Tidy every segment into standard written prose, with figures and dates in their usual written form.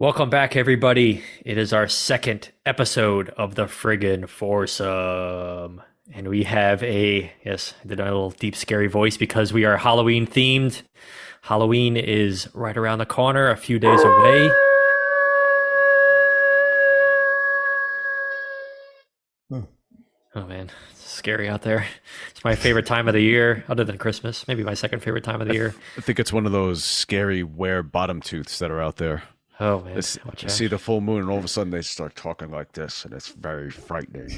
Welcome back, everybody. It is our second episode of the friggin' foursome. And we have yes, I did a little deep, scary voice because we are Halloween themed. Halloween is right around the corner, a few days away. Oh man, it's scary out there. It's my favorite time of the year, other than Christmas. Maybe my second favorite time of the year. I think it's one of those scary wear bottom tooths that are out there. Oh man, You see the full moon and all of a sudden they start talking like this and it's very frightening.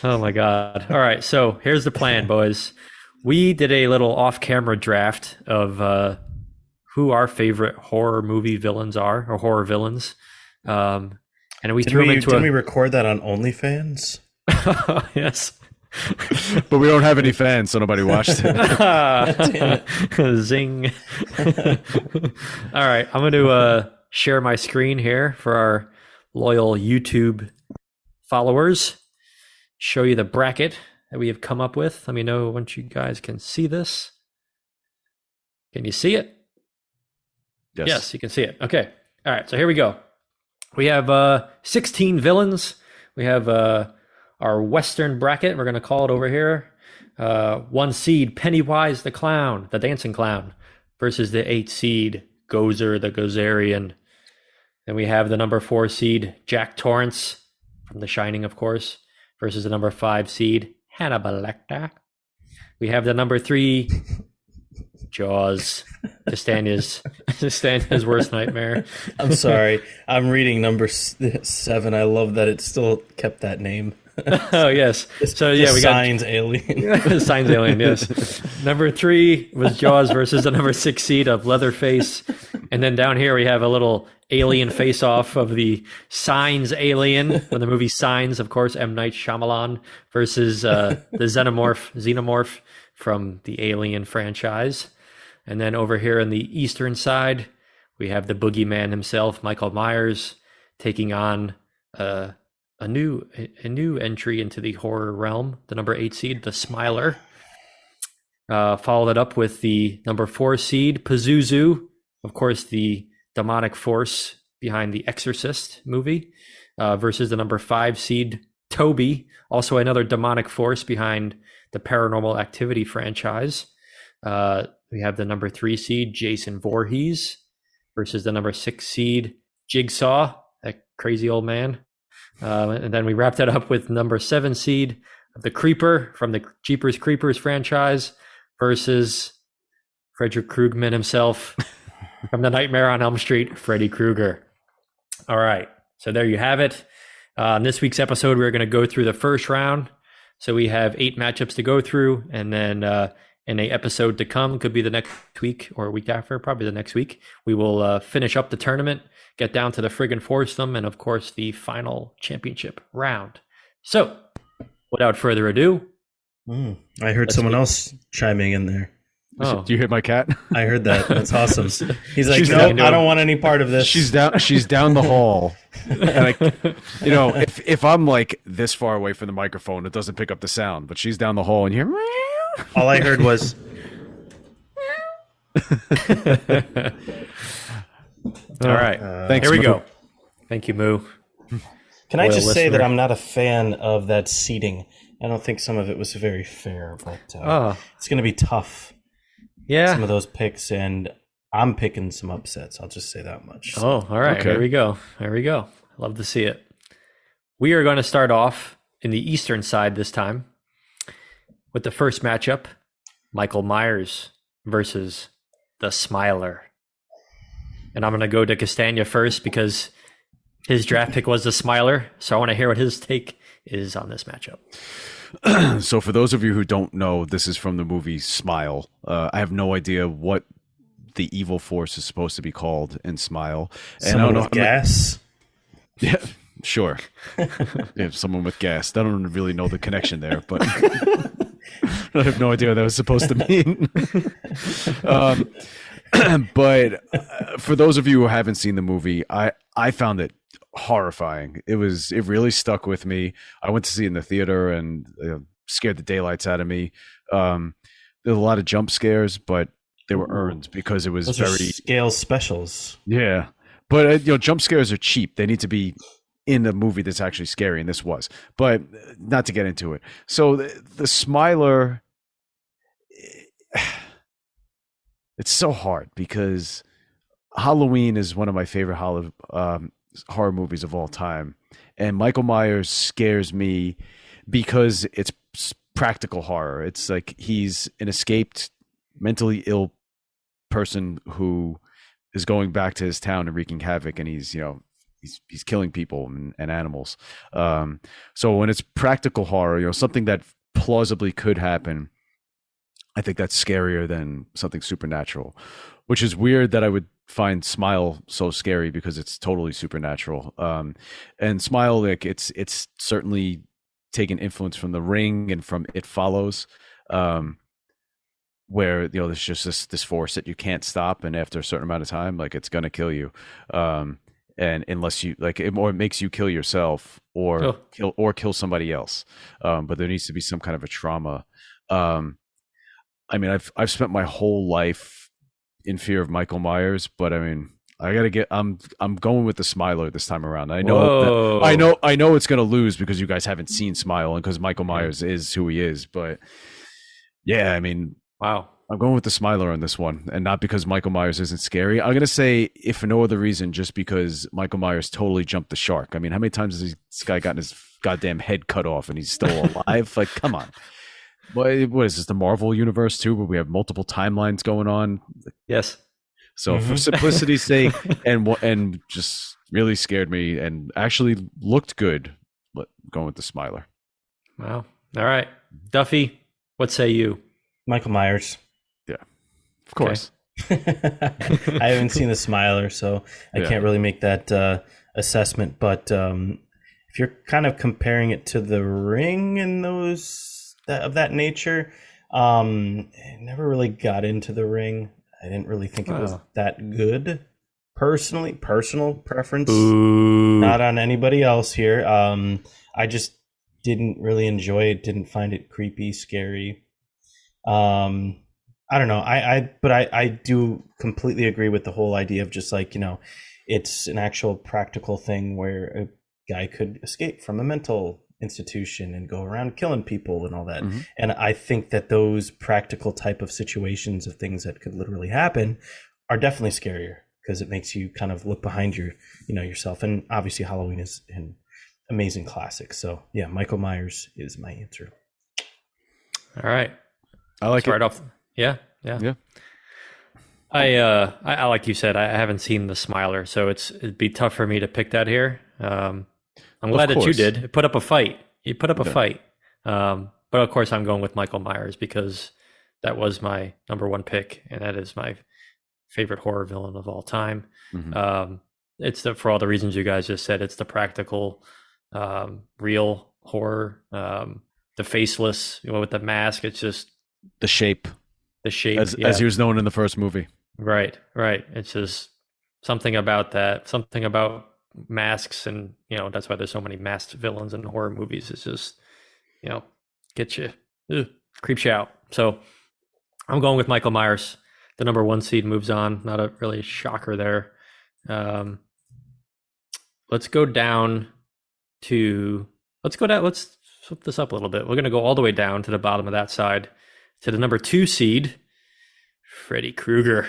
Oh my God. All right, so here's the plan, boys. We did a little off-camera draft of who our favorite horror movie villains are, or horror villains. And we threw them into Didn't we record that on OnlyFans? Yes. But we don't have any fans, so nobody watched it. Zing. All right, I'm going to share my screen here for our loyal YouTube followers. Show you the bracket that we have come up with. Let me know once you guys can see this. Can you see it? Yes, you can see it. Okay. All right, so here we go. We have 16 villains. We have our Western bracket. We're going to call it over here. 1 seed, Pennywise the Clown, the Dancing Clown, versus the 8 seed, Gozer the Gozerian. Then we have the number 4 seed, Jack Torrance, from The Shining, of course, versus the number 5 seed, Hannibal Lecter. We have the number 3, Jaws, Castanha's worst nightmare. I'm sorry. I'm reading number 7. I love that it still kept that name. Oh, yes. So, yeah, we got Signs Alien. Signs Alien, yes. Number 3 was Jaws versus the number 6 seed of Leatherface. And then down here we have a little alien face-off of the Signs Alien from the movie Signs, of course, M. Night Shyamalan, versus the Xenomorph from the Alien franchise. And then over here on the eastern side, we have the boogeyman himself, Michael Myers, taking on a new entry into the horror realm, the number 8 seed, the Smiler. Followed it up with the number 4 seed, Pazuzu, of course, the demonic force behind the Exorcist movie, versus the number 5 seed, Toby, also another demonic force behind the Paranormal Activity franchise. We have the number 3 seed, Jason Voorhees, versus the number 6 seed, Jigsaw, that crazy old man. And then we wrapped that up with number 7 seed, the Creeper from the Jeepers Creepers franchise, versus Frederick Krugman himself from the Nightmare on Elm Street, Freddy Krueger. All right, so there you have it. In this week's episode, we're going to go through the first round. So we have 8 matchups to go through, and then in a episode to come, could be the next week or a week after, probably the next week, we will finish up the tournament, get down to the friggin' foursome, and of course the final championship round. So without further ado, I heard someone else chiming in there. Oh. Do you hear my cat? I heard that. That's awesome. He's like, no, I don't want any part of this. She's down the hall. And if I'm like this far away from the microphone, it doesn't pick up the sound. But she's down the hall, and you're. All I heard was. All right. Thanks. Here we Moo. go. Thank you, Moo. Can I just say listener. that I'm not a fan of that seating? I don't think some of it was very fair, but it's going to be tough. Yeah. Some of those picks, and I'm picking some upsets. I'll just say that much. Oh, all right. Okay. Here we go. Love to see it. We are going to start off in the eastern side this time with the first matchup, Michael Myers versus the Smiler. And I'm going to go to Castagna first because his draft pick was the Smiler. So I want to hear what his take is on this matchup. So for those of you who don't know, this is from the movie Smile. I have no idea what the evil force is supposed to be called in Smile. And Someone I don't know, with gas? Yeah, sure. Yeah, someone with gas. I don't really know the connection there, but I have no idea what that was supposed to mean. But for those of you who haven't seen the movie, I found it horrifying. It really stuck with me. I went to see it in the theater and scared the daylights out of me. There's a lot of jump scares, but they were earned because it was Those very are scale specials. Yeah, but jump scares are cheap. They need to be in a movie that's actually scary, and this was. But not to get into it. So the Smiler, it's so hard because Halloween is one of my favorite horror movies of all time, and Michael Myers scares me because it's practical horror. It's like he's an escaped mentally ill person who is going back to his town and wreaking havoc, and he's killing people and animals. So when it's practical horror, something that plausibly could happen, I think that's scarier than something supernatural, which is weird that I would find Smile so scary because it's totally supernatural. And Smile, like it's certainly taken influence from The Ring and from It Follows, where there's just this force that you can't stop, and after a certain amount of time, like it's gonna kill you. And unless you like it, or it makes you kill yourself or kill somebody else. But there needs to be some kind of a trauma. I mean, I've spent my whole life in fear of Michael Myers, but I mean, I'm going with the Smiler this time around. I know it's gonna lose because you guys haven't seen Smile and because Michael Myers is who he is. But yeah, I mean, wow, I'm going with the Smiler on this one, and not because Michael Myers isn't scary. I'm gonna say, if for no other reason, just because Michael Myers totally jumped the shark. I mean, how many times has this guy gotten his goddamn head cut off and he's still alive? Like, come on. What is this, the Marvel universe too, where we have multiple timelines going on? Yes. So for simplicity's sake, and just really scared me and actually looked good, but going with the Smiler. Wow. All right. Duffy, what say you? Michael Myers. Yeah, of course. Okay. I haven't seen the Smiler, so I can't really make that assessment. But if you're kind of comparing it to The Ring and those of that nature, I never really got into The Ring. I didn't really think it was that good. Personal preference. Ooh. Not on anybody else here. I just didn't really enjoy it. Didn't find it creepy, scary. I don't know. I do completely agree with the whole idea of just like, it's an actual practical thing where a guy could escape from a mental institution and go around killing people and all that. Mm-hmm. And I think that those practical type of situations of things that could literally happen are definitely scarier because it makes you kind of look behind yourself. And obviously Halloween is an amazing classic. So yeah, Michael Myers is my answer. All right. I like it. Right off. Yeah. I like you said, I haven't seen the Smiler, so it'd be tough for me to pick that here. I'm glad that you did. It put up a fight. You put up a fight. But of course, I'm going with Michael Myers because that was my number one pick, and that is my favorite horror villain of all time. Mm-hmm. It's for all the reasons you guys just said. It's the practical, real horror, the faceless, with the mask. It's just the shape, as he was known in the first movie. Right. It's just something about that. Something about masks, and that's why there's so many masked villains in horror movies. It's just gets you, creeps you out. So I'm going with Michael Myers. The number one seed moves on. Not a really shocker there. Let's go down. Let's flip this up a little bit. We're going to go all the way down to the bottom of that side to the number 2 seed, Freddy Krueger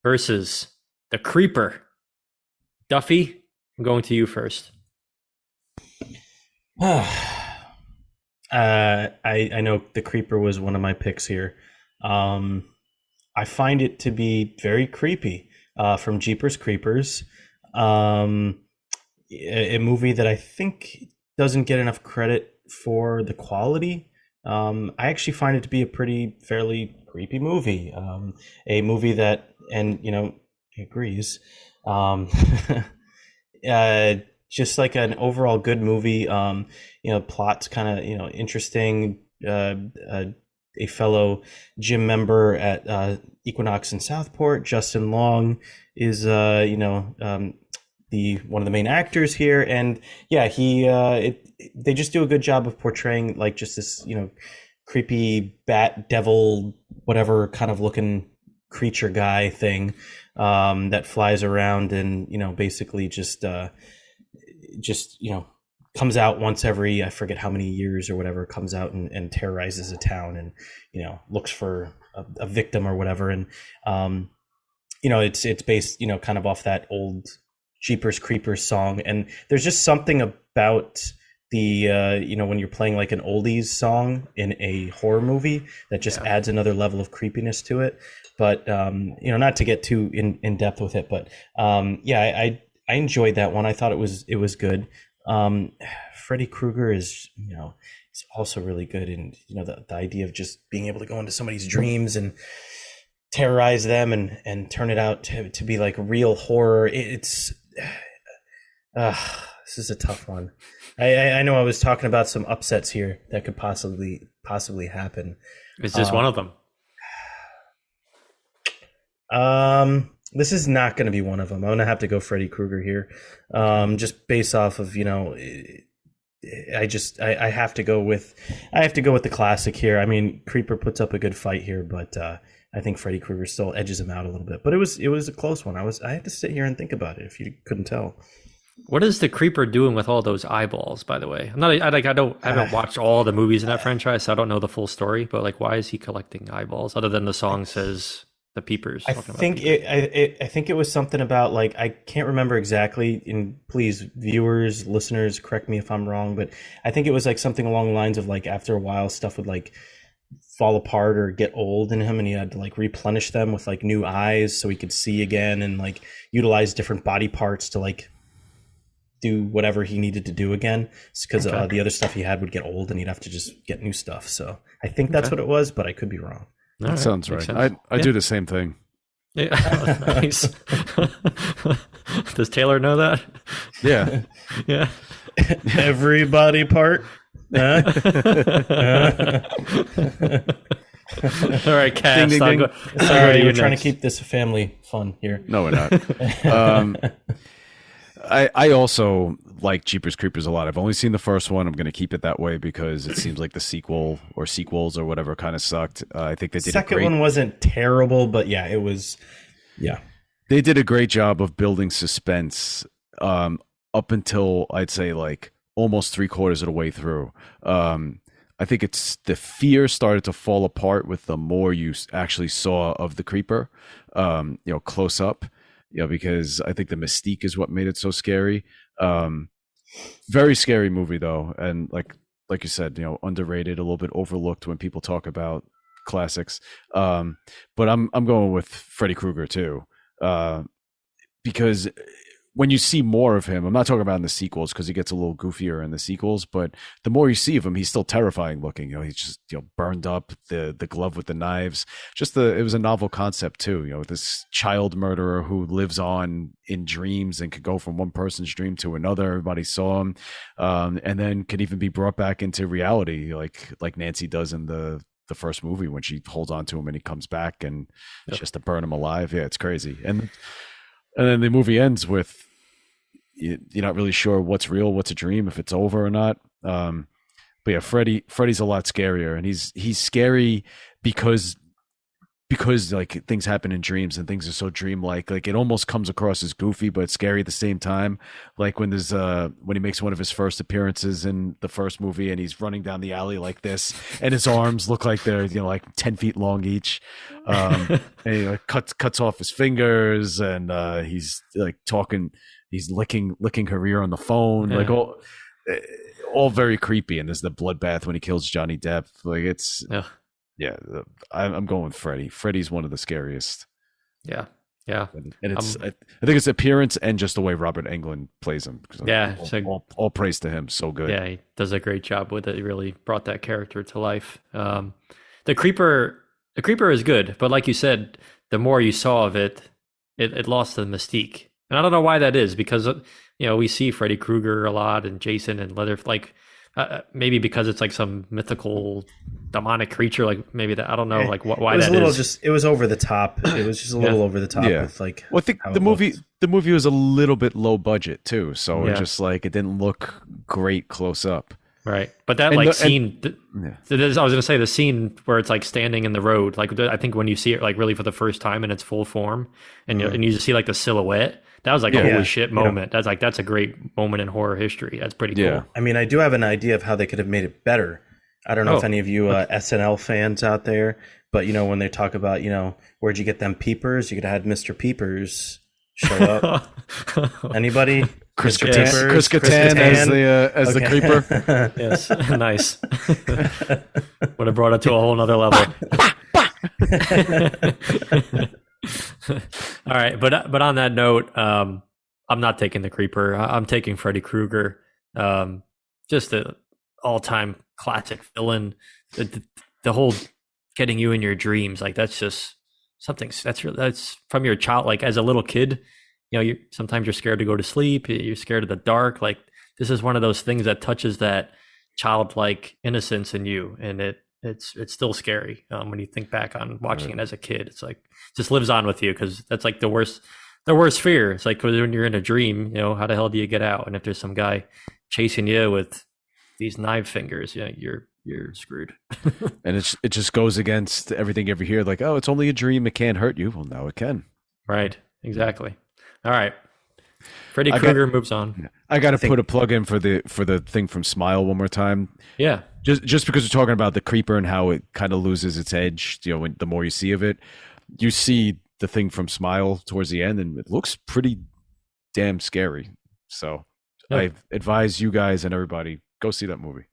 versus the Creeper. Duffy, I'm going to you first. I know the Creeper was one of my picks here. I find it to be very creepy, from Jeepers Creepers. A movie that I think doesn't get enough credit for the quality. I actually find it to be a fairly creepy movie. A movie that, and he agrees, just like an overall good movie. Plot's kind of interesting. A fellow gym member at Equinox in Southport, Justin Long, is one of the main actors here, and they just do a good job of portraying like just this creepy bat devil whatever kind of looking creature guy thing that flies around and basically just comes out once every, I forget how many years or whatever, comes out and terrorizes a town and looks for a victim or whatever. And it's based kind of off that old Jeepers Creepers song. And there's just something about the when you're playing like an oldies song in a horror movie that just adds another level of creepiness to it. But not to get too in depth with it, but I enjoyed that one. I thought it was good. Freddy Krueger is is also really good, and the idea of just being able to go into somebody's dreams and terrorize them and turn it out to be like real horror. It's this is a tough one. I know I was talking about some upsets here that could possibly happen. Is this one of them? This is not going to be one of them. I'm going to have to go Freddy Krueger here. Just based off of, I have to go with the classic here. I mean, Creeper puts up a good fight here, but I think Freddy Krueger still edges him out a little bit. But it was a close one. I had to sit here and think about it if you couldn't tell. What is the Creeper doing with all those eyeballs, by the way? I haven't watched all the movies in that franchise, so I don't know the full story, but like, why is he collecting eyeballs other than the song says the peepers? I think it was something about, like, I can't remember exactly, and please, viewers, listeners, correct me if I'm wrong, but I think it was like something along the lines of like after a while stuff would like fall apart or get old in him, and he had to like replenish them with like new eyes so he could see again and like utilize different body parts to like do whatever he needed to do again, because the other stuff he had would get old and he'd have to just get new stuff. So I think that's what it was, but I could be wrong. That sounds right. I do the same thing. Yeah. Nice. Does Taylor know that? Yeah. Yeah. Every body part. All right, Cass. Ding, ding, ding. Sorry, we're trying to keep this family fun here. No, we're not. I also like Jeepers Creepers a lot. I've only seen the first one. I'm going to keep it that way because it seems like the sequel or sequels or whatever kind of sucked. I think they did second one wasn't terrible, but yeah, it was. Yeah, they did a great job of building suspense up until I'd say like almost 3/4 of the way through. I think it's the fear started to fall apart with the more you actually saw of the creeper, close up. Because I think the mystique is what made it so scary. Very scary movie though, and like you said, underrated, a little bit overlooked when people talk about classics. But I'm going with Freddy Krueger too, because when you see more of him, I'm not talking about in the sequels because he gets a little goofier in the sequels, but the more you see of him, he's still terrifying looking. He's just burned up, the glove with the knives. It was a novel concept too. This child murderer who lives on in dreams and could go from one person's dream to another. Everybody saw him, and then could even be brought back into reality, like Nancy does in the first movie when she holds on to him and he comes back and she has to burn him alive. Yeah, it's crazy. And then the movie ends with you're not really sure what's real, what's a dream, if it's over or not. But yeah, Freddy's a lot scarier, and he's scary because like things happen in dreams and things are so dreamlike. Like it almost comes across as goofy, but it's scary at the same time. Like when he makes one of his first appearances in the first movie and he's running down the alley like this, and his arms look like they're like 10 feet long each. And he like cuts off his fingers, and he's like talking. He's licking her ear on the phone, like all very creepy. And there's the bloodbath when he kills Johnny Depp. Like it's I'm going with Freddy. Freddy's one of the scariest. Yeah. And it's I think it's appearance and just the way Robert Englund plays him. Yeah, all praise to him. So good. Yeah, he does a great job with it. He really brought that character to life. The creeper is good, but like you said, the more you saw of it, it lost the mystique. And I don't know why that is, because we see Freddy Krueger a lot and Jason and maybe because it's like some mythical demonic creature, like maybe that, I don't know, like why that is. It was over the top. It was just a little over the top with like. Well, I think the movie was a little bit low budget too, so it just like it didn't look great close up. Right. But that And like the- scene, Yeah. I was going to say the scene where it's like standing in the road, like I think when you see it like really for the first time in its full form and you just see like the silhouette, that was like a Yeah. holy shit moment. That's a great moment in horror history. That's pretty Yeah. cool. I mean, I do have an idea of how they could have made it better. I don't know if Oh. any of you SNL fans out there, but when they talk about, where'd you get them peepers? You could have had Mr. Peepers show up. Anybody? Chris Mr. Kattan, Peepers? Chris Kattan as the Okay. creeper. Yes. Nice. Would have brought it to a whole nother level. All right. But on that note, I'm not taking the creeper. I'm taking Freddy Krueger. Just a all-time classic villain. The whole getting you in your dreams, like that's just something that's from your child. Like as a little kid, sometimes you're scared to go to sleep. You're scared of the dark. Like this is one of those things that touches that childlike innocence in you, and it's still scary when you think back on watching it as a kid. It's like just lives on with you because that's like the worst fear. It's like when you're in a dream, how the hell do you get out? And if there's some guy chasing you with these knife fingers, you're screwed. And it just goes against everything you ever hear, like, oh, it's only a dream, it can't hurt you. Well, now it can. Right, exactly. All right, Freddy Krueger moves on. I got to put a plug in for the thing from Smile one more time. Yeah, just because we're talking about the creeper and how it kind of loses its edge, the more you see of it, you see the thing from Smile towards the end, and it looks pretty damn scary. So I advise you guys and everybody, go see that movie.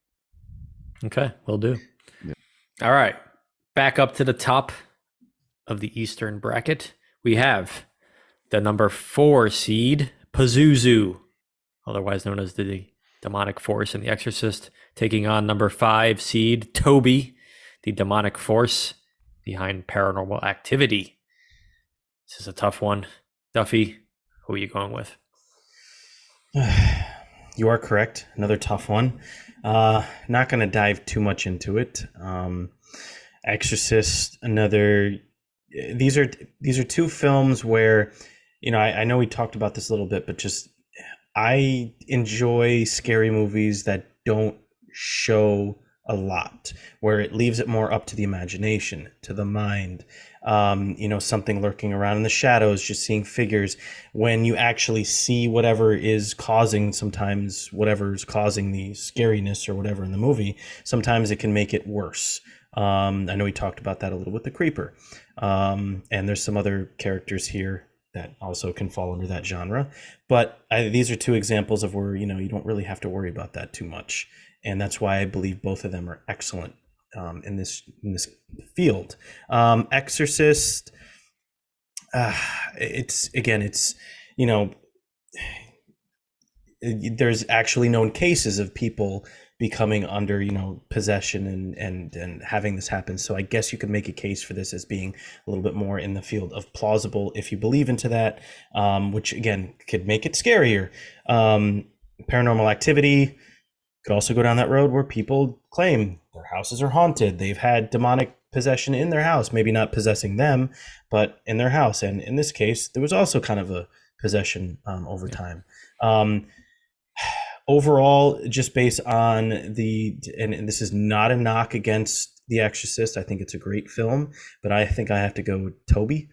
Okay, will do. Yeah. All right, back up to the top of the Eastern bracket. We have the number 4 seed, Pazuzu, otherwise known as the demonic force in The Exorcist, taking on number 5 seed, Toby, the demonic force behind Paranormal Activity. This is a tough one. Duffy, who are you going with? You are correct. Another tough one. Not going to dive too much into it. Exorcist, another. These are 2 films where, I know we talked about this a little bit, but just I enjoy scary movies that don't show a lot, where it leaves it more up to the imagination, to the mind. Something lurking around in the shadows, just seeing figures. When you actually see whatever is causing, sometimes whatever's causing the scariness or whatever in the movie, sometimes it can make it worse. I know we talked about that a little with the creeper. And there's some other characters here that also can fall under that genre. But these are 2 examples of where, you don't really have to worry about that too much. And that's why I believe both of them are excellent in this field. Exorcist, there's actually known cases of people becoming under possession and having this happen. So I guess you could make a case for this as being a little bit more in the field of plausible if you believe into that, which again could make it scarier. Paranormal Activity could also go down that road where people claim their houses are haunted. They've had demonic possession in their house, maybe not possessing them, but in their house. And in this case, there was also kind of a possession over time. Overall, just based on and this is not a knock against The Exorcist. I think it's a great film, but I think I have to go with Toby.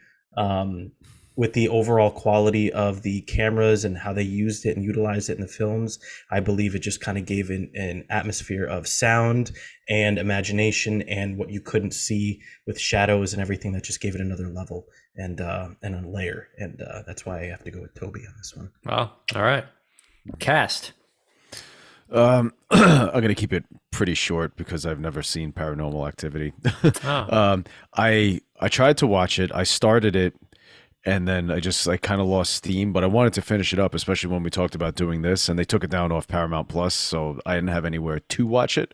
With the overall quality of the cameras and how they used it and utilized it in the films, I believe it just kind of gave an atmosphere of sound and imagination and what you couldn't see with shadows and everything, that just gave it another level and a layer. And that's why I have to go with Toby on this one. Well, all right. Cast. I'm going to keep it pretty short because I've never seen Paranormal Activity. I tried to watch it. I started it. And then I just kind of lost steam, but I wanted to finish it up, especially when we talked about doing this, and they took it down off Paramount Plus, so I didn't have anywhere to watch it.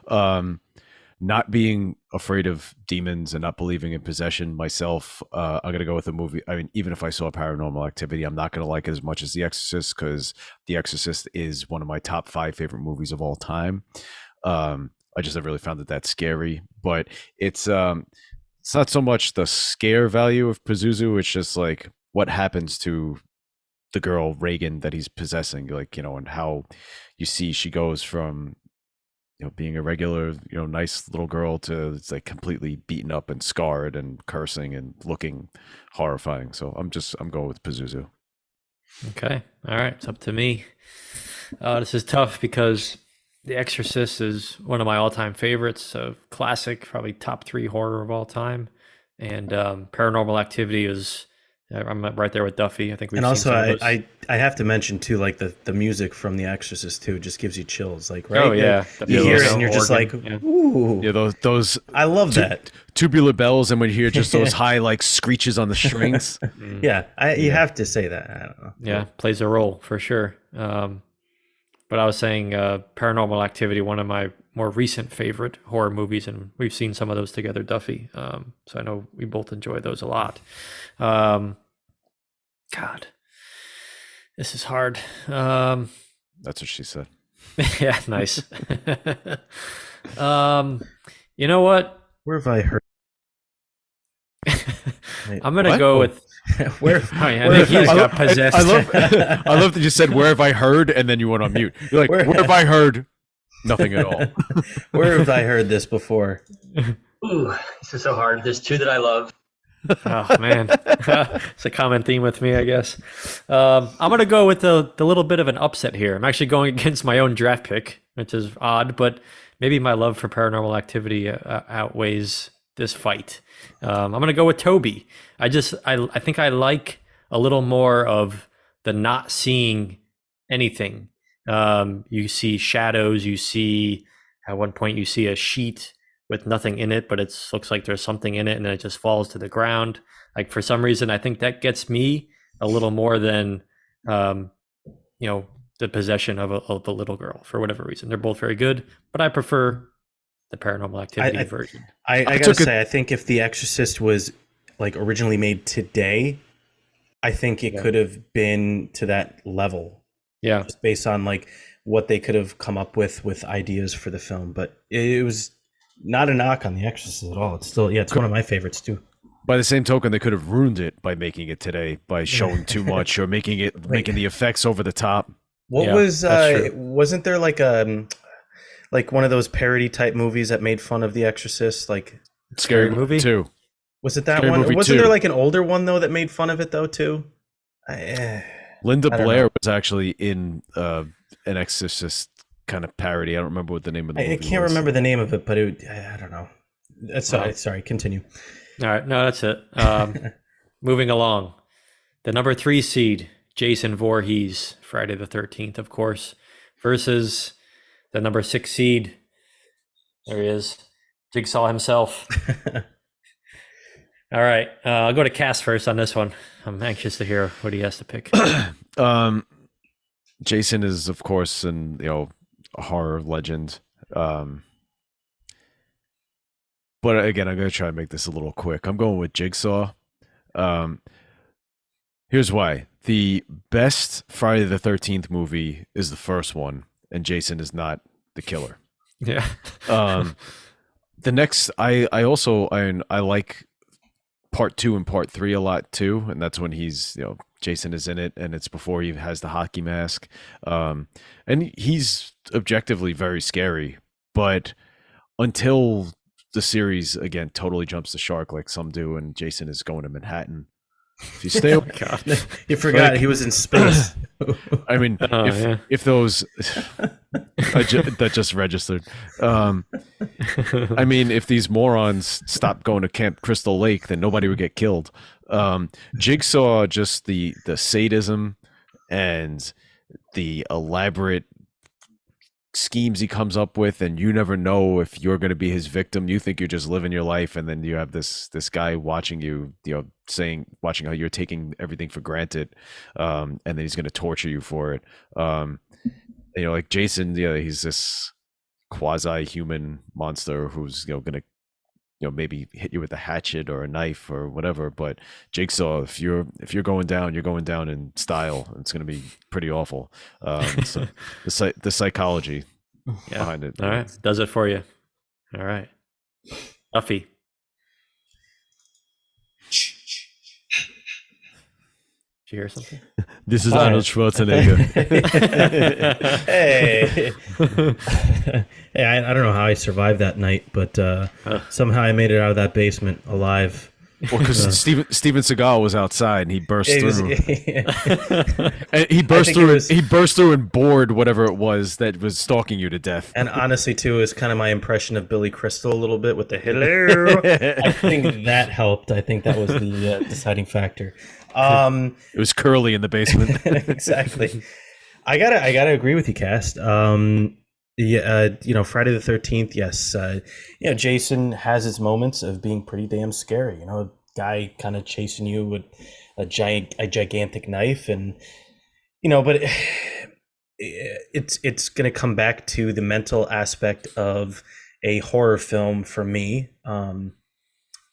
Not being afraid of demons and not believing in possession myself, I'm going to go with a movie. I mean, even if I saw Paranormal Activity, I'm not going to like it as much as The Exorcist, because The Exorcist is one of my top 5 favorite movies of all time. I just never really found it that scary, but it's not so much the scare value of Pazuzu. It's just like what happens to the girl Reagan that he's possessing, and how you see she goes from being a regular, nice little girl to it's like completely beaten up and scarred and cursing and looking horrifying. So I'm going with Pazuzu. Okay. All right. It's up to me. This is tough because The Exorcist is one of my all-time favorites. Classic, probably top 3 horror of all time. And Paranormal Activity is, I'm right there with Duffy. I think we've And seen also, some of those. I have to mention too, like the music from The Exorcist too just gives you chills. Like, right? Oh yeah, you hear it and you're just like, yeah. ooh. Yeah, those I love that. tubular bells, and when you hear just those high like screeches on the strings. Yeah, you have to say that. I don't know. Yeah, plays a role for sure. But I was saying Paranormal Activity, one of my more recent favorite horror movies, and we've seen some of those together, Duffy. So I know we both enjoy those a lot. God, this is hard. That's what she said. Yeah, nice. You know what? Where have I heard? I'm gonna What? go with. Where? I think he's got possessed. I love that you said where have I heard, and then you went on mute. You're like, where have I heard? Nothing at all. Where have I heard this before? Ooh, this is so hard. There's 2 that I love. Oh man, it's a common theme with me, I guess. I'm gonna go with the little bit of an upset here. I'm actually going against my own draft pick, which is odd, but maybe my love for Paranormal Activity outweighs this fight. I'm gonna go with Toby. I think I like a little more of the not seeing anything. You see shadows. You see at one point you see a sheet with nothing in it, but it looks like there's something in it, and then it just falls to the ground. Like for some reason, I think that gets me a little more than the possession of the little girl. For whatever reason, they're both very good, but I prefer the Paranormal Activity version. I gotta say, I think if The Exorcist was like originally made today, I think it could have been to that level. Yeah, Just based on like what they could have come up with ideas for the film. But it was not a knock on The Exorcist at all. It's still, it's one of my favorites too. By the same token, they could have ruined it by making it today, by showing too much or making the effects over the top. What wasn't there like one of those parody type movies that made fun of The Exorcist, like Scary Movie 2? Was it that Scary one? Movie Wasn't 2. there like an older one though that made fun of it though too? Linda I don't Blair know. was actually in an Exorcist kind of parody. I don't remember what the name of the movie I can't was. remember the name of it, but I don't know. Sorry, continue. All right, no, that's it. Moving along, the number 3 seed, Jason Voorhees, Friday the 13th, of course, versus the number 6 seed. There he is, Jigsaw himself. All right, I'll go to Cass first on this one. I'm anxious to hear what he has to pick. Jason is, of course, a horror legend. But again, I'm going to try and make this a little quick. I'm going with Jigsaw. Here's why. The best Friday the 13th movie is the first one, and Jason is not the killer. Yeah. The next, I like part 2 and part 3 a lot too, and that's when he's, Jason is in it, and it's before he has the hockey mask. And he's objectively very scary, but until the series again totally jumps the shark like some do, and Jason is going to Manhattan. If you stay You forgot he was in space. I mean, if those that just registered. I mean, if these morons stopped going to Camp Crystal Lake, then nobody would get killed. Jigsaw, just the sadism and the elaborate schemes he comes up with, and you never know if you're going to be his victim. You think you're just living your life, and then you have this guy watching you, watching how you're taking everything for granted, and then he's going to torture you for it. Like Jason, he's this quasi-human monster who's going to maybe hit you with a hatchet or a knife or whatever. But Jigsaw, if you're going down, you're going down in style. It's going to be pretty awful. So the psychology behind it. All right, does it for you. All right, Duffy. you hear something? This is Hi. Arnold Schwarzenegger. Hey. Hey, I don't know how I survived that night, but somehow I made it out of that basement alive. Well, because Steven Seagal was outside and he burst It was- through. And he I burst think through. it was- He burst through and bored whatever it was that was stalking you to death. And honestly, too, is kind of my impression of Billy Crystal a little bit with the hello. I think that helped. I think that was the deciding factor. It was Curly in the basement. Exactly. I gotta agree with you, Cast. Friday the 13th. Yes, Jason has his moments of being pretty damn scary. You know, a guy kind of chasing you with a gigantic knife, and but it's gonna come back to the mental aspect of a horror film for me.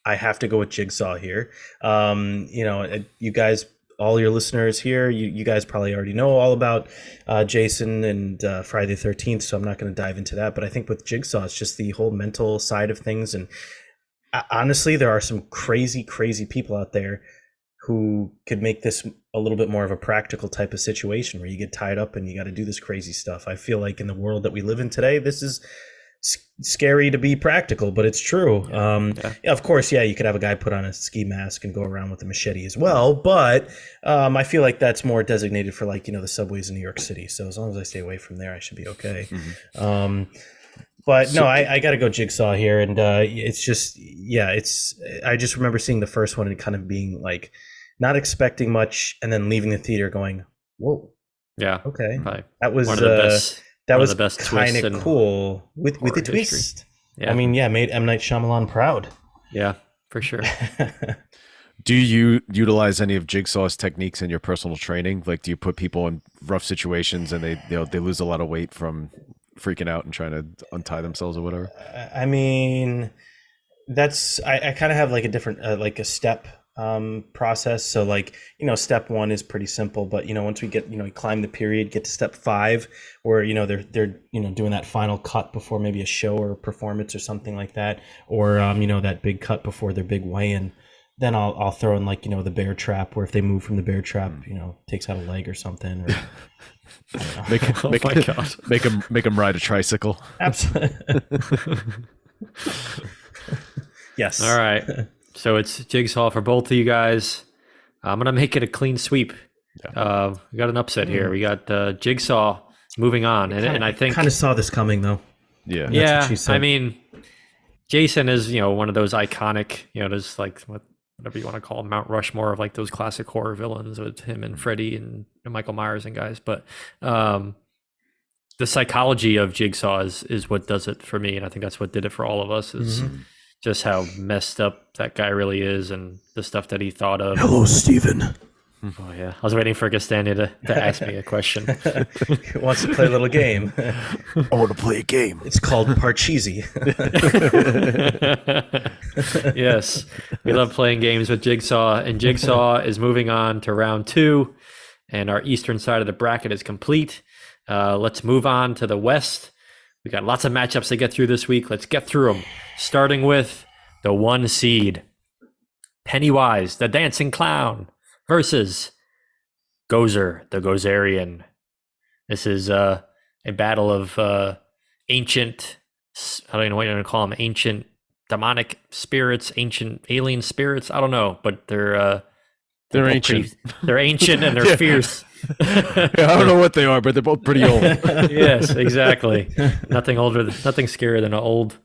I have to go with Jigsaw here. You guys, all your listeners here, you guys probably already know all about Jason and Friday the 13th, so I'm not going to dive into that. But I think with Jigsaw, it's just the whole mental side of things. And honestly, there are some crazy, crazy people out there who could make this a little bit more of a practical type of situation where you get tied up and you got to do this crazy stuff. I feel like in the world that we live in today, this is scary to be practical, but it's true. Of course, you could have a guy put on a ski mask and go around with a machete as well, but I feel like that's more designated for the subways in New York City. So as long as I stay away from there, I should be okay. But no, I got to go Jigsaw here, and it's just I just remember seeing the first one and kind of being like not expecting much, and then leaving the theater going, "Whoa, Yeah. okay, Probably that was one of the best. That one was of the best kind twists of in cool with horror the twist. history. Yeah. I mean, made M. Night Shyamalan proud. Yeah, for sure. Do you utilize any of Jigsaw's techniques in your personal training? Like, do you put people in rough situations and they lose a lot of weight from freaking out and trying to untie themselves or whatever? I mean, I kind of have like a different like a step process. So step 1 is pretty simple, but once we get we climb the period, get to step 5 where they're doing that final cut before maybe a show or a performance or something like that, or that big cut before their big weigh-in. Then I'll throw in the bear trap, where if they move from the bear trap, takes out a leg or something. Or, make them ride a tricycle. Absolutely. Yes. All right. So it's Jigsaw for both of you guys. I'm going to make it a clean sweep. We got an upset here. We got Jigsaw moving on. And I think... kind of saw this coming, though. Yeah. That's what she said. I mean, Jason is, one of those iconic, there's whatever you want to call him, Mount Rushmore of those classic horror villains with him and Freddy and Michael Myers and guys. But the psychology of Jigsaw is what does it for me. And I think that's what did it for all of us is... just how messed up that guy really is and the stuff that he thought of. Hello, Steven. Oh, yeah. I was waiting for Gastania to ask me a question. He wants to play a little game. I want to play a game. It's called Parcheesi. Yes. We love playing games with Jigsaw, and Jigsaw is moving on to round 2, and our eastern side of the bracket is complete. Let's move on to the west. We got lots of matchups to get through this week. Let's get through them. Starting with the 1 seed, Pennywise, the dancing clown, versus Gozer, the Gozerian. This is a battle of ancient, I don't even know what you want to call them, ancient demonic spirits, ancient alien spirits. I don't know, but they're ancient. They're ancient and they're fierce. I don't know what they are, but they're both pretty old. Yes, exactly. Nothing scarier than an old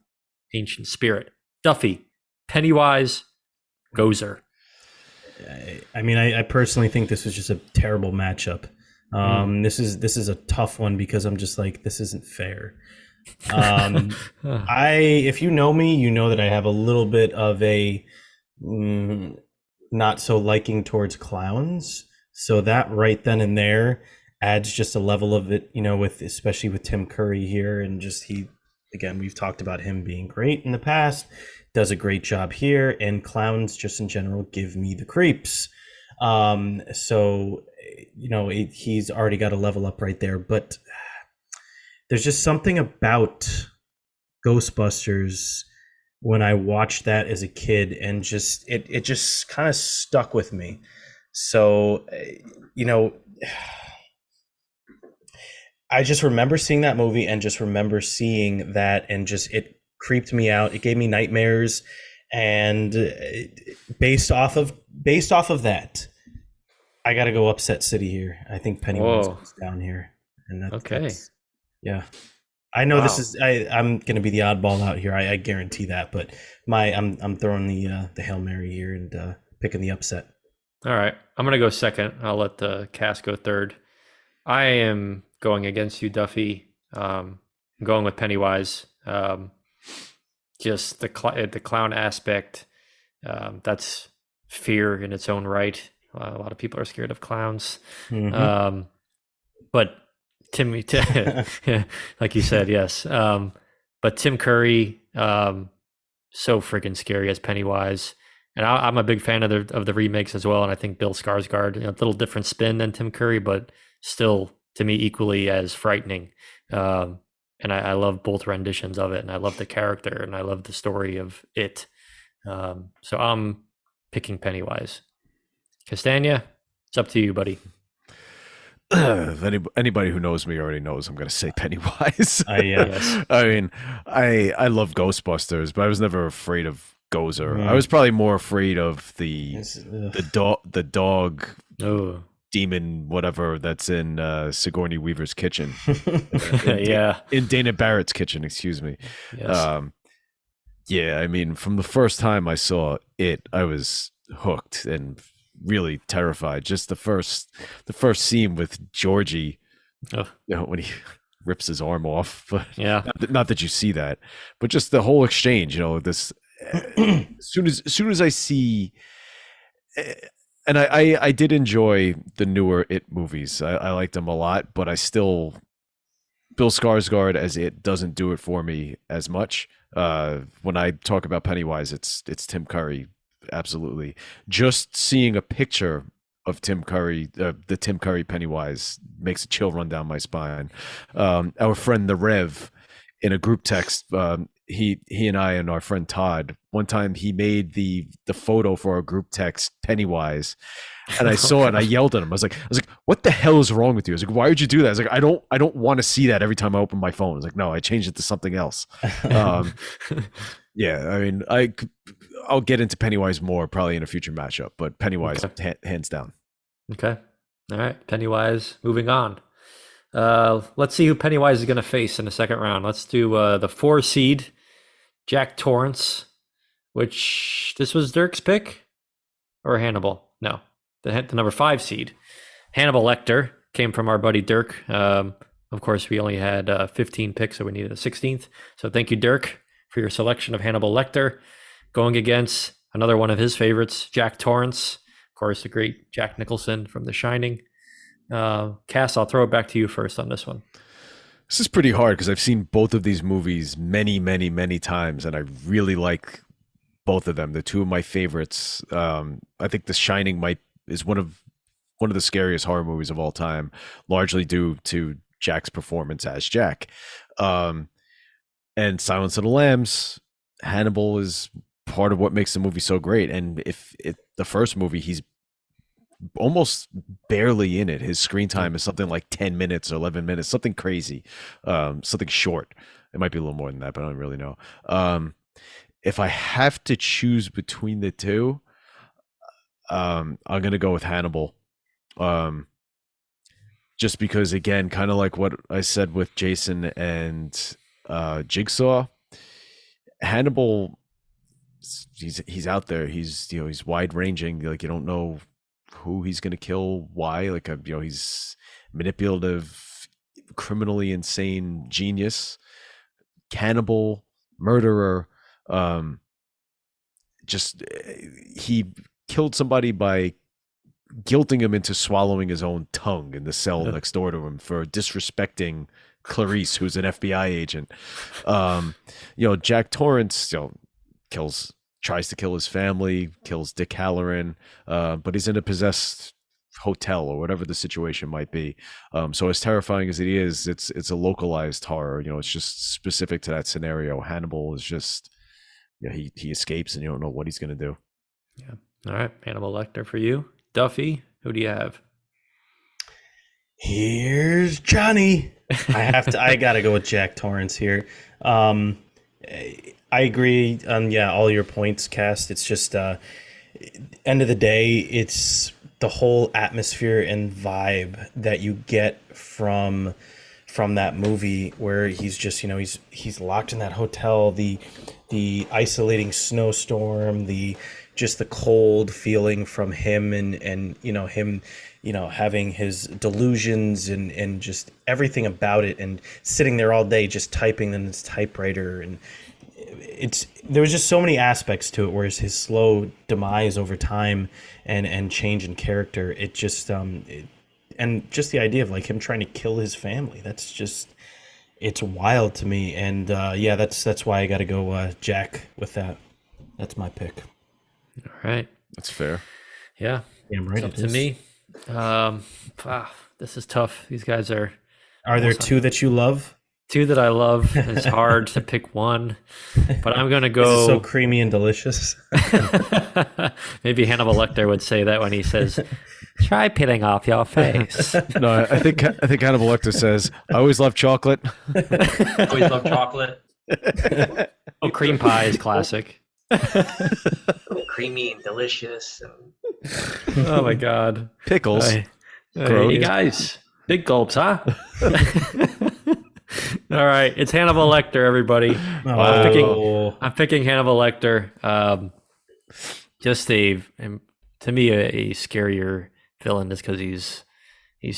ancient spirit. Duffy, Pennywise, Gozer. I mean, I personally think this was just a terrible matchup. This is a tough one because I'm just like, this isn't fair. If you know me, you know that I have a little bit of a not so liking towards clowns. So that right then and there adds just a level of it, especially with Tim Curry here. And just again, we've talked about him being great in the past, does a great job here. And clowns just in general give me the creeps. So, he's already got a level up right there. But there's just something about Ghostbusters when I watched that as a kid and just it just kind of stuck with me. So, you know, I just remember seeing that movie and just remember seeing that, and just it creeped me out. It gave me nightmares, and based off of that, I got to go Upset City here. I think Pennywise Whoa. is down here, and Okay. that's yeah. I know Wow. I'm going to be the oddball out here. I guarantee that, but I'm throwing the Hail Mary here and picking the upset. All right. I'm going to go second. I'll let the cast go third. I am going against you, Duffy. I'm going with Pennywise. Just the clown aspect. That's fear in its own right. A lot of people are scared of clowns. Mhm. But Tim, like you said, yes. But Tim Curry, so freaking scary as Pennywise. And I'm a big fan of the remakes as well. And I think Bill Skarsgård, a little different spin than Tim Curry, but still to me equally as frightening. And I love both renditions of it, and I love the character, and I love the story of it. So I'm picking Pennywise. Castagna, it's up to you, buddy. If anybody who knows me already knows I'm going to say Pennywise. Yes. I mean, I love Ghostbusters, but I was never afraid of Gozer. Mm. I was probably more afraid of the Ugh. the dog Oh, demon, whatever that's in Sigourney Weaver's kitchen. yeah. In Dana Barrett's kitchen, excuse me. Yes. Yeah, I mean, from the first time I saw it, I was hooked and really terrified. Just the first scene with Georgie, Oh, when he rips his arm off. But yeah. not that you see that, but just the whole exchange. This as soon as I see, and I did enjoy the newer It movies. I liked them a lot, but I still Bill Skarsgård as It doesn't do it for me as much. When I talk about Pennywise, it's Tim Curry, absolutely. Just seeing a picture of Tim Curry, the Tim Curry Pennywise, makes a chill run down my spine. Our friend the Rev, in a group text, he and I and our friend Todd, one time he made the photo for our group text Pennywise, and I saw it and I yelled at him. I was like, what the hell is wrong with you? I was like, why would you do that? I was like, I don't want to see that every time I open my phone. I was like, no, I changed it to something else. Yeah, I mean, I'll get into Pennywise more probably in a future matchup, but Pennywise hands down. Okay. All right. Pennywise, moving on. Let's see who Pennywise is going to face in the second round. Let's do the 4 seed, Jack Torrance, which this was Dirk's pick, or Hannibal? No, the number 5 seed, Hannibal Lecter, came from our buddy Dirk. Of course, we only had 15 picks, so we needed a 16th. So thank you, Dirk, for your selection of Hannibal Lecter, going against another one of his favorites, Jack Torrance. Of course, the great Jack Nicholson from The Shining. Cass, I'll throw it back to you first on this one. This is pretty hard because I've seen both of these movies many, many, many times, and I really like both of them. They're two of my favorites. I think The Shining is one of the scariest horror movies of all time, largely due to Jack's performance as Jack. And Silence of the Lambs, Hannibal is part of what makes the movie so great. And the first movie, he's almost barely in it. His screen time is something like 10 minutes or 11 minutes, something crazy, something short. It might be a little more than that, but I don't really know. If I have to choose between the two, I'm going to go with Hannibal. Just because, again, kind of like what I said with Jason and Jigsaw, Hannibal, he's out there. He's wide ranging. Like, you don't know who he's going to kill, why. Like, he's manipulative, criminally insane genius, cannibal, murderer. He killed somebody by guilting him into swallowing his own tongue in the cell next door to him for disrespecting Clarice, who's an FBI agent. Jack Torrance, tries to kill his family, kills Dick Halloran, but he's in a possessed hotel or whatever the situation might be. So as terrifying as it is, it's a localized horror. It's just specific to that scenario. Hannibal is just, he escapes and you don't know what he's going to do. Yeah. All right. Hannibal Lecter for you. Duffy, who do you have? Here's Johnny. I gotta go with Jack Torrance here. I agree on all your points, Cast. It's just end of the day, it's the whole atmosphere and vibe that you get from that movie, where he's just he's locked in that hotel, the isolating snowstorm, the cold feeling from him, and him having his delusions and just everything about it, and sitting there all day just typing in his typewriter, and there was just so many aspects to it, whereas his slow demise over time and change in character, it just and just the idea of like him trying to kill his family, that's just, it's wild to me. And that's why I got to go Jack with that. That's my pick. All right, That's fair. yeah, Damn right, it's up it to is. me. This is tough. These guys are Are there two that you love? two that I love. It's hard to pick one, but I'm gonna Is it go. so creamy and delicious? Maybe Hannibal Lecter would say that when he says, "Try peeling off your face." No, I think Hannibal Lecter says, "I always love chocolate." Always love chocolate. Oh, cream pie is classic. Creamy and delicious. Oh my god, Pickles. Hey, Gross. guys, big gulps, huh? All right, it's Hannibal Lecter, everybody. I'm picking Hannibal Lecter. Just to me a scarier villain, is because he's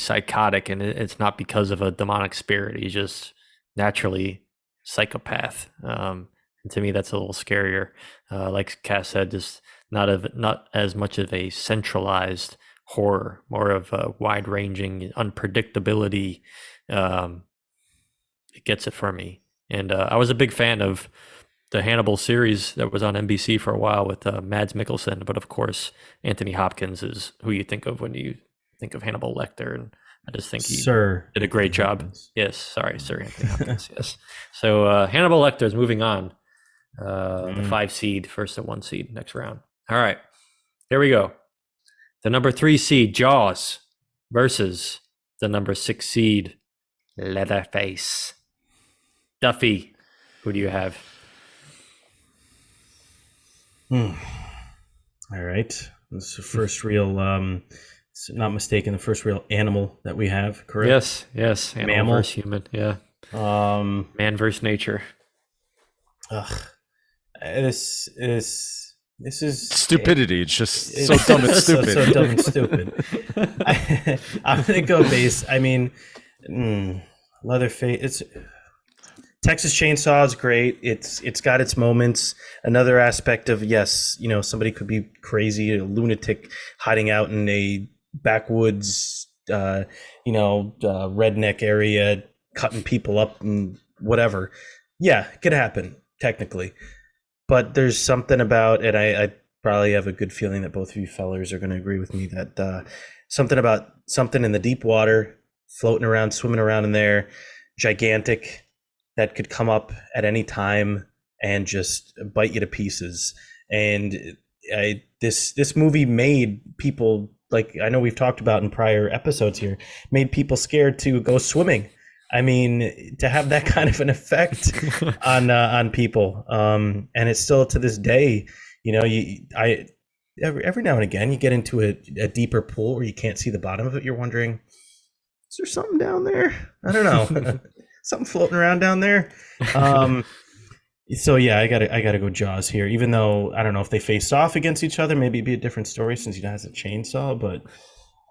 psychotic, and it's not because of a demonic spirit. He's just naturally psychopath. And to me, that's a little scarier. Like Cass said, just not as much of a centralized horror, more of a wide-ranging unpredictability. It gets it for me. And I was a big fan of the Hannibal series that was on NBC for a while with Mads Mikkelsen, but of course Anthony Hopkins is who you think of when you think of Hannibal Lecter, and I just think he did a great job. Yes, sorry, Sir Anthony Hopkins. Yes. So Hannibal Lecter is moving on. The 5 seed, first to 1 seed next round. All right, here we go. The number 3 seed Jaws versus the number 6 seed Leatherface. Duffy, who do you have? All right. This is the first real, not mistaken, the first real animal that we have, correct? Yes. Animal Mammal. versus human, yeah. Man versus nature. This is Stupidity. It's just so dumb and stupid. so dumb and stupid. I'm gonna go base. I mean, Leatherface. It's Texas Chainsaw is great. It's got its moments. Another aspect of, yes, somebody could be crazy, a lunatic hiding out in a backwoods, redneck area, cutting people up and whatever. Yeah, it could happen technically, but there's something about it. I probably have a good feeling that both of you fellers are going to agree with me that something in the deep water, floating around, swimming around in there, gigantic, that could come up at any time and just bite you to pieces. And this movie made people, like I know we've talked about in prior episodes here, made people scared to go swimming. I mean, to have that kind of an effect on people, and it's still to this day. Every now and again you get into a deeper pool where you can't see the bottom of it. You're wondering, is there something down there? I don't know. Something floating around down there. So yeah, I gotta go Jaws here. Even though I don't know if they faced off against each other, maybe it'd be a different story since he has a chainsaw. But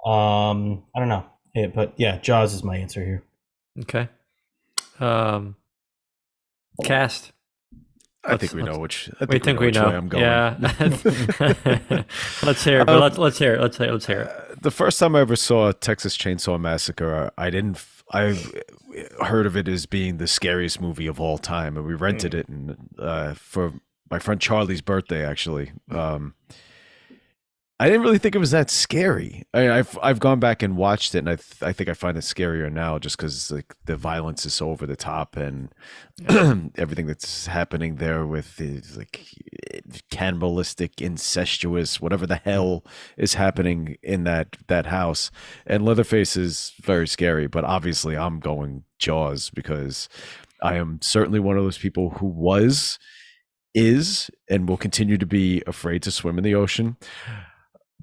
I don't know. But yeah, Jaws is my answer here. Okay. Cast. I think we know which. We think we which know. way I'm going. Yeah. Let's hear it. But let's hear it. Let's hear it. The first time I ever saw Texas Chainsaw Massacre, I've heard of it as being the scariest movie of all time, and we rented it for my friend Charlie's birthday, actually. I didn't really think it was that scary. I've gone back and watched it, and I think I find it scarier now, just because like the violence is so over the top, and everything that's happening there with the like cannibalistic, incestuous, whatever the hell is happening in that house. And Leatherface is very scary, but obviously I'm going Jaws because I am certainly one of those people who is, and will continue to be afraid to swim in the ocean.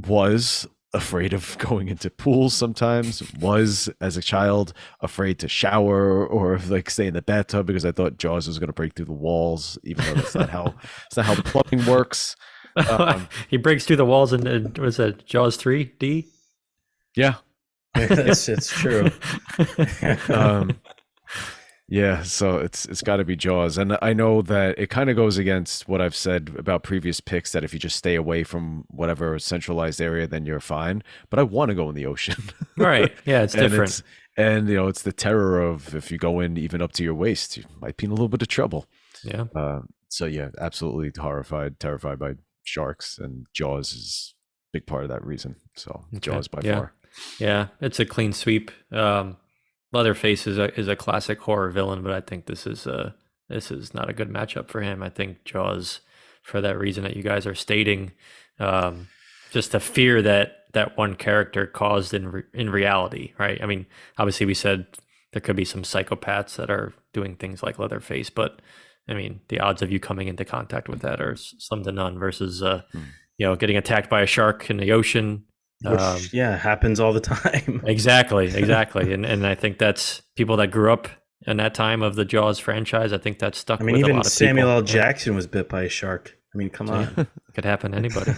Was afraid of going into pools sometimes, was as a child afraid to shower or like stay in the bathtub because I thought Jaws was going to break through the walls, even though that's not how the plumbing works. He breaks through the walls in was it Jaws 3D? Yeah. It's true. Yeah, so it's got to be Jaws, and I know that it kind of goes against what I've said about previous picks, that if you just stay away from whatever centralized area, then you're fine. But I want to go in the ocean, Right? Yeah, it's different. And you know, it's the terror of if you go in even up to your waist, you might be in a little bit of trouble. Yeah. So yeah, absolutely terrified by sharks, and Jaws is a big part of that reason. So Jaws by far. Yeah, it's a clean sweep. Leatherface is a classic horror villain, but I think this is not a good matchup for him. I think Jaws, for that reason that you guys are stating, just the fear that one character caused in reality, right? I mean, obviously we said there could be some psychopaths that are doing things like Leatherface, but I mean, the odds of you coming into contact with that are slim to none versus getting attacked by a shark in the ocean. Which, happens all the time. Exactly. And I think that's people that grew up in that time of the Jaws franchise. I think that's stuck with a lot of people. Even Samuel L. Jackson was bit by a shark. I mean, come on. It could happen to anybody.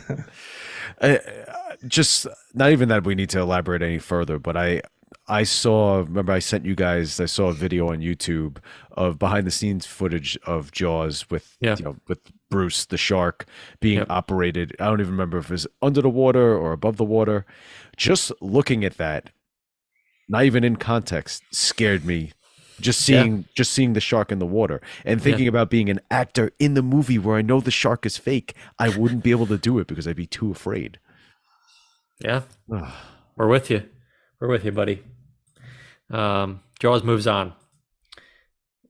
Just not even that we need to elaborate any further, but I saw I sent you guys, I saw a video on YouTube of behind the scenes footage of Jaws with with Bruce the shark being operated. I don't even remember if it was under the water or above the water. Just looking at that, not even in context, scared me. Just seeing the shark in the water and thinking about being an actor in the movie where I know the shark is fake, I wouldn't be able to do it because I'd be too afraid. Yeah. We're with you, buddy. Jaws moves on.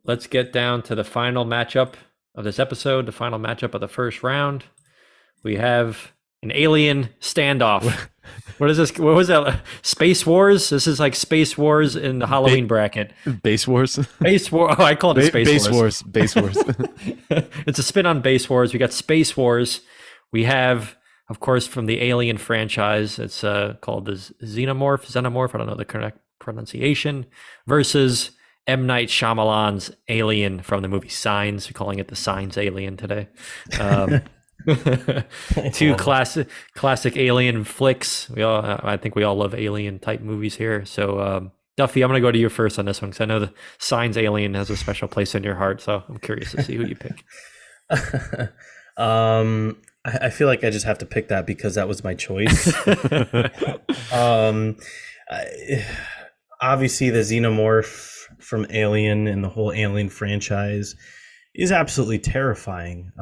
Let's get down to the final matchup of this episode, the final matchup of the first round. We have an alien standoff. What is this? What was that? Space Wars? This is like Space Wars in the Halloween bracket. Base Wars? Space War. Oh, I call it Space Wars. Base Wars. It's a spin on Base Wars. We got Space Wars. We have, of course, from the Alien franchise, it's called the Xenomorph. I don't know the correct pronunciation, versus M. Night Shyamalan's Alien from the movie Signs. We're calling it the Signs Alien today. Two classic Alien flicks. I think we all love Alien type movies here. So Duffy, I'm going to go to you first on this one because I know the Signs Alien has a special place in your heart. So I'm curious to see who you pick. I feel like I just have to pick that because that was my choice. Obviously, the Xenomorph from Alien and the whole Alien franchise is absolutely terrifying.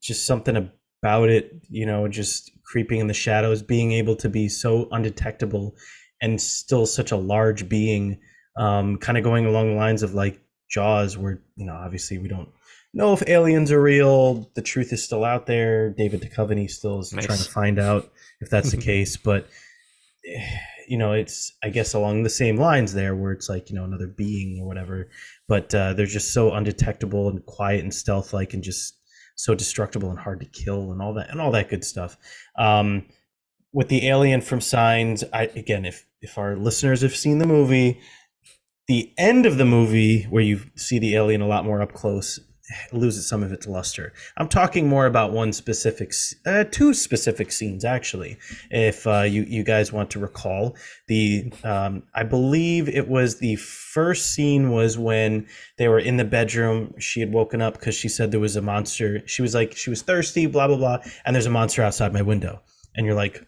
Just something about it, just creeping in the shadows, being able to be so undetectable and still such a large being, kind of going along the lines of like Jaws, where, obviously we don't know if aliens are real. The truth is still out there. David Duchovny still is trying to find out if that's the case. But, it's, I guess, along the same lines there where it's like, another being or whatever. But they're just so undetectable and quiet and stealth-like and just so destructible and hard to kill and all that good stuff. With the alien from Signs, if our listeners have seen the movie, the end of the movie where you see the alien a lot more up close loses some of its luster. I'm talking more about two specific scenes actually. If you guys want to recall, I believe it was the first scene was when they were in the bedroom. She had woken up because she said there was a monster. She was thirsty, blah blah blah, and there's a monster outside my window. And you're like,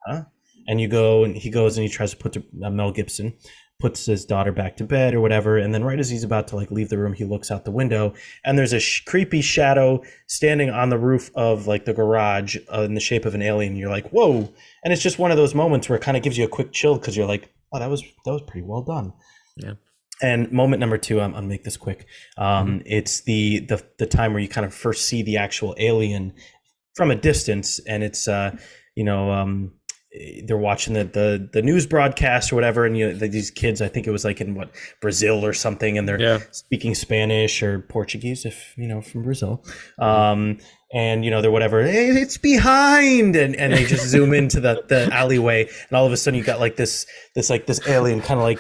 huh? And he goes and he tries to put Mel Gibson puts his daughter back to bed or whatever, and then right as he's about to like leave the room, he looks out the window, and there's a creepy shadow standing on the roof of like the garage in the shape of an alien. You're like, whoa! And it's just one of those moments where it kind of gives you a quick chill because you're like, oh, that was pretty well done. Yeah. And moment number two, I'll make this quick. It's the time where you kind of first see the actual alien from a distance, and it's they're watching the news broadcast or whatever, and these kids, I think it was like in Brazil or something, and they're speaking Spanish or Portuguese, if from Brazil, and they're whatever, hey, it's behind, and they just zoom into the alleyway, and all of a sudden you got like this alien kind of like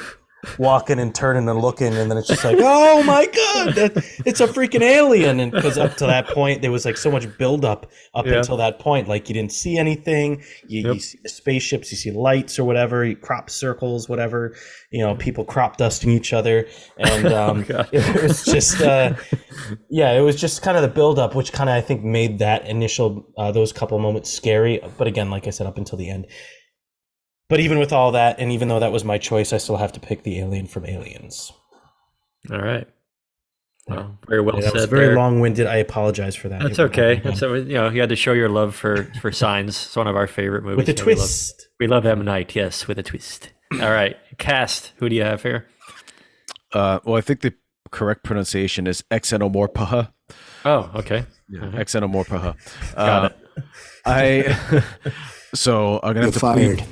walking and turning and looking, and then it's just like, oh my god, it's a freaking alien. And because up to that point there was like so much buildup until that point, like you didn't see anything, you see the spaceships, you see lights or whatever, you crop circles, whatever, people crop dusting each other, and it was just it was just kind of the buildup, which kind of I think made that initial those couple moments scary, but again, like I said, up until the end. But even with all that, and even though that was my choice, I still have to pick the alien from Aliens. All right. Well, very well said. That was very long-winded. I apologize for that. That's okay. You had to show your love for Signs. It's one of our favorite movies. With a twist. We love M. Night, yes, with a twist. All right. Cast, who do you have here? Well, I think the correct pronunciation is Xenomorpha. Oh, okay. Yeah, Xenomorpha. Got it. So I'm going to have to plead.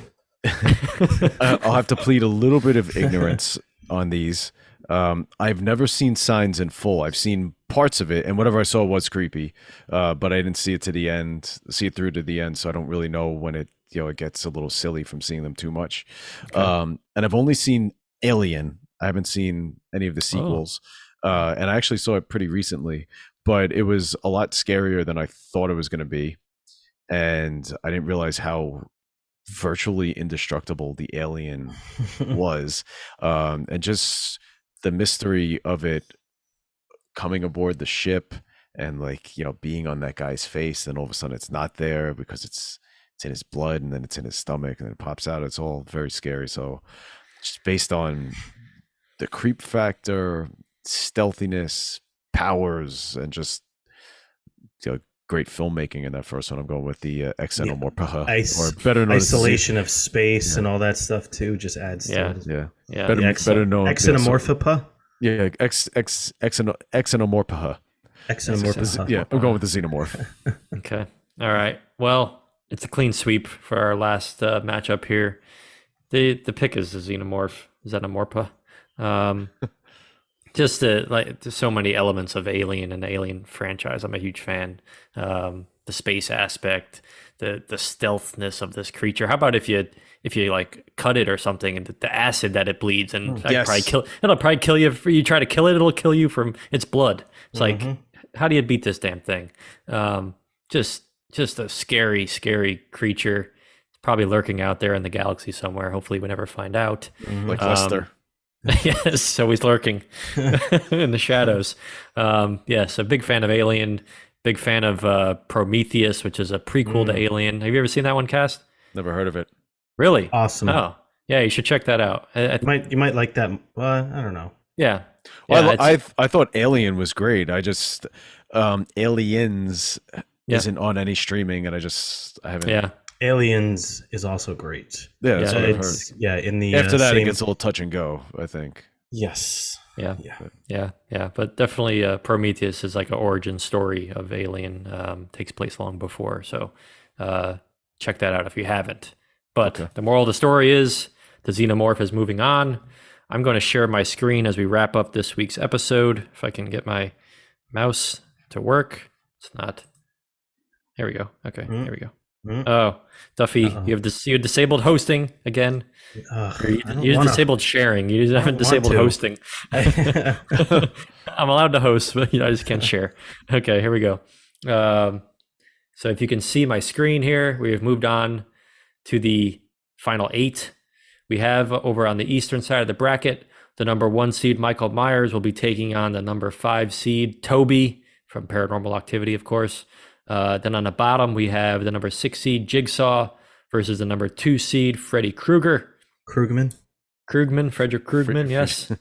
I'll have to plead a little bit of ignorance on these. I've never seen Signs in full. I've seen parts of it, and whatever I saw was creepy, but I didn't see it through to the end, so I don't really know when it gets a little silly from seeing them too much. Okay. And I've only seen Alien. I haven't seen any of the sequels, and I actually saw it pretty recently, but it was a lot scarier than I thought it was going to be, and I didn't realize how virtually indestructible the alien was, and just the mystery of it coming aboard the ship and being on that guy's face, and all of a sudden it's not there because it's in his blood, and then it's in his stomach, and then it pops out. It's all very scary. So just based on the creep factor, stealthiness, powers, and just great filmmaking in that first one, I'm going with the Xenomorpha, or better known isolation of space and all that stuff too. Just adds to it. Yeah. Better known Xenomorpha. Yeah, Xenomorpha. Xenomorpha. Yeah, I'm going with the xenomorph. Okay. All right. Well, it's a clean sweep for our last matchup here. The pick is the Xenomorpha. Just there's so many elements of Alien and the Alien franchise. I'm a huge fan. The space aspect, the stealthness of this creature. How about if you cut it or something, and the acid that it bleeds, and it'll probably kill you. If you try to kill it, it'll kill you from its blood. It's like, how do you beat this damn thing? Just a scary, scary creature. It's probably lurking out there in the galaxy somewhere. Hopefully we never find out. Like Lester. Yes, always lurking in the shadows. Yes, a big fan of Alien, big fan of Prometheus, which is a prequel to Alien. Have you ever seen that one, Cast? Never heard of it. Really? Awesome. Oh, yeah, you should check that out. You might like that. I don't know. Yeah. Well, I thought Alien was great. I just Aliens isn't on any streaming, and I haven't. Yeah. Aliens is also great. Yeah, that's what I've heard. In the after that, it gets a little touch and go, I think. Yes. Yeah. But definitely, Prometheus is like an origin story of Alien. Takes place long before, so check that out if you haven't. But the moral of the story is the Xenomorph is moving on. I'm going to share my screen as we wrap up this week's episode. If I can get my mouse to work, it's not. There we go. Okay, There we go. Oh, Duffy, you disabled hosting again. You disabled sharing. You haven't disabled hosting. I'm allowed to host, but I just can't share. Okay, here we go. So if you can see my screen here, we have moved on to the final 8. We have over on the eastern side of the bracket, the number 1 seed Michael Myers will be taking on the number 5 seed Toby from Paranormal Activity, of course. Then on the bottom, we have the number 6 seed Jigsaw versus the number 2 seed Freddy Krueger. Krugman. Frederick Krugman, yes.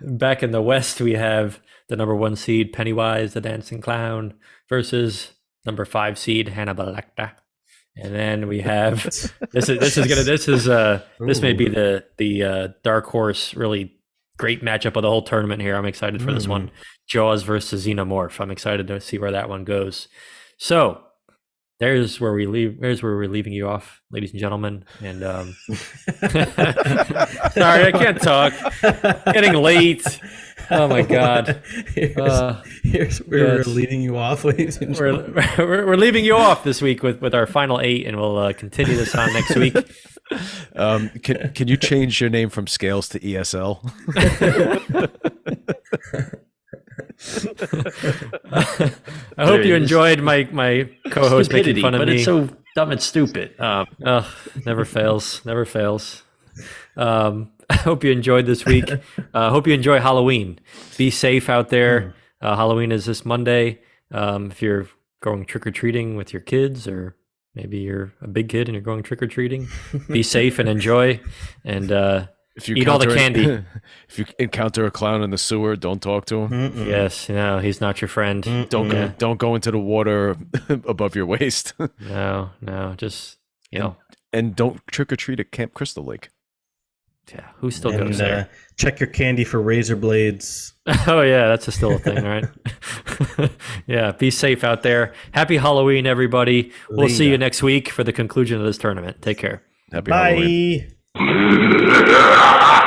Back in the West, we have the number 1 seed, Pennywise the Dancing Clown, versus number 5 seed, Hannibal Lecter. And then we have this may be the dark horse, really great matchup of the whole tournament here. I'm excited for this one. Jaws versus Xenomorph. I'm excited to see where that one goes. So there's where we're leaving you off, ladies and gentlemen. And sorry, I can't talk. Getting late. Oh my God. Here's where we're leading you off, ladies and gentlemen. We're leaving you off this week with our final 8, and we'll continue this on next week. Can you change your name from Scales to ESL? I hope you enjoyed my co-host making fun of me. But it's so dumb and stupid. Never fails. I hope you enjoyed this week. I hope you enjoy Halloween. Be safe out there. Halloween is this Monday. If you're going trick-or-treating with your kids, or maybe you're a big kid and you're going trick-or-treating, be safe and enjoy. And if you eat all the candy. If you encounter a clown in the sewer, don't talk to him. Yes, he's not your friend. Don't go into the water above your waist. No, just and don't trick or treat at Camp Crystal Lake. Yeah, who still goes there? Check your candy for razor blades. Oh yeah, that's still a thing, right? Yeah, be safe out there. Happy Halloween, everybody. We'll see you next week for the conclusion of this tournament. Take care. Happy Halloween. Bye.